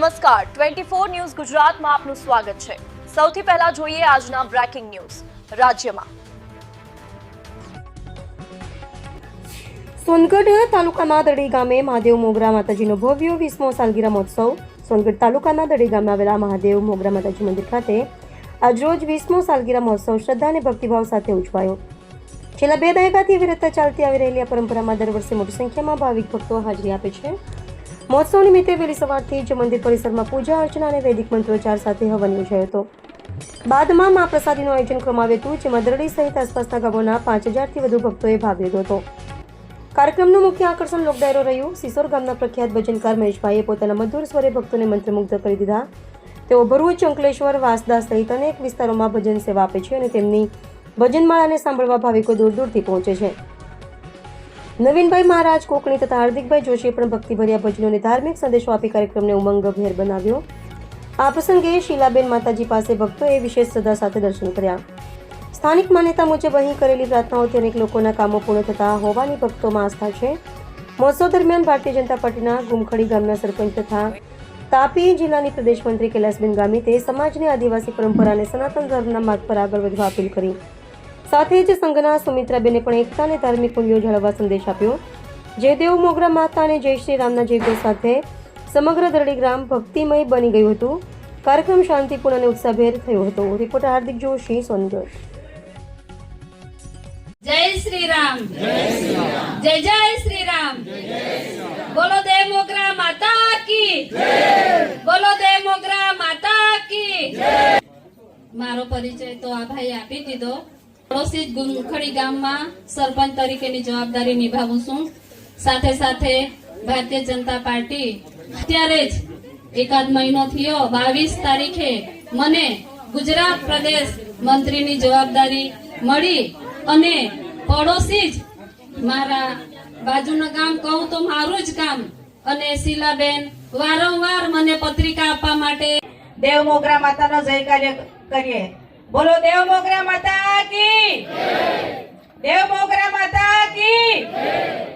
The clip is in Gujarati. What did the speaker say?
નમસ્કાર 24 ન્યૂઝ ગુજરાતમાં આપનું સ્વાગત છે। સૌથી પહેલા જોઈએ આજના બ્રેકિંગ ન્યૂઝ। રાજ્યમાં સોનગઢ તાલુકાના દડી ગામે મહાદેવ મોગરા માતાજીનો ભવ્ય 20મો સાલગીરા મહોત્સવ। સોનગઢ તાલુકાના દડી ગામે આવેલા મહાદેવ મોગરા માતાજી મંદિર ખાતે આજરોજ 20મો સાલગીરા મહોત્સવ શ્રદ્ધા અને ભક્તિભાવ સાથે ઉજવાયો। છેલ્લા 2 દાયકાથી વિરત ચાલતી આવી રહેલી આ પરંપરામાં દર વર્ષે મોટી સંખ્યામાં ભાવિક ભક્તો હાજરી આપે છે। મહોત્સવ નિમિત્તે વહેલી સવારથી જ મંદિર પરિસરમાં પૂજા અર્ચના અને વૈદિક મંત્રોચ્ચાર સાથે હવન યોજાયો હતો। બાદમાં મહાપ્રસાદીનું આયોજન કરવામાં આવ્યું હતું, જેમાં દરડી સહિત આસપાસના ગામોના 5000થી વધુ ભક્તોએ ભાગ લીધો હતો। કાર્યક્રમનું મુખ્ય આકર્ષણ લોકડાયરો રહ્યું। સિસોર ગામના પ્રખ્યાત ભજનકાર મહેશભાઈએ પોતાના મધુર સ્વરે ભક્તોને મંત્રમુગ્ધ કરી દીધા। તેઓ ભરૂચ, અંકલેશ્વર, વાંસદા સહિત અનેક વિસ્તારોમાં ભજન સેવા આપે છે અને તેમની ભજનમાળાને સાંભળવા ભાવિકો દૂર દૂરથી પહોંચે છે। નવીનભાઈ મહારાજ કોકણી તથા હાર્દિકભાઈ જોશીએ પણ ભક્તિભર્યા ભજનો અને ધાર્મિક સંદેશો આપી કાર્યક્રમને ઉમંગભેર બનાવ્યો। આ પ્રસંગે શીલાબેન માતાજી પાસે ભક્તોએ વિશેષ શ્રદ્ધા સાથે દર્શન કર્યા। સ્થાનિક માન્યતા મુજબ અહીં કરેલી પ્રાર્થનાઓથી અનેક લોકોના કામો પૂર્ણ થતા હોવાની ભક્તોમાં આસ્થા છે। મહોત્સવ દરમિયાન ભારતીય જનતા પાર્ટીના ગુમખડી ગામના સરપંચ તથા તાપી જિલ્લાની પ્રદેશ મંત્રી કૈલાસબેન ગામિતે સમાજની આદિવાસી પરંપરા અને સનાતન ધર્મના માર્ગ પર આગળ વધવા અપીલ કરી। સાથે જ સંઘના સુમિત્રાબેને પણ એકતા અને ધાર્મિક મૂલ્યો જાળવવા સંદેશ આપ્યો। જયદેવ મોગરા માતા અને જય શ્રી રામના જયઘોષ સાથે સમગ્ર દરડી ગ્રામ ભક્તિમય બની ગયું હતું। કાર્યક્રમ શાંતિપૂર્ણ અને ઉત્સાહભેર થયો હતો। રિપોર્ટર હાર્દિક જોશી, સોનગઢ। જય શ્રી રામ, જય જય શ્રી રામ, બોલો દેવ મોગરા માતા કી જય, બોલો દેવ મોગરા માતા કી જય। મારો પરિચય તો આ ભાઈ આપી દીધો। પડોશી ગુમખડી ગામમાં સરપંચ તરીકેની જવાબદારી નિભાવું છું। સાથે સાથે ભારતીય જનતા પાર્ટી અત્યારે જ એકાદ મહિનો થયો, 22 તારીખે મને ગુજરાત પ્રદેશ મંત્રીની જવાબદારી મળી અને પડોશી જ મારા બાજુનું ગામ કહું તો મારું જ ગામ અને શીલાબેન વારંવાર મને પત્રિકા આપવા માટે દેવ મોગરા માતાનો જયકાર્ય કરીએ। બોલો દેવ મોગરા માતા કી જય, દેવ મોગરા માતા કી જય।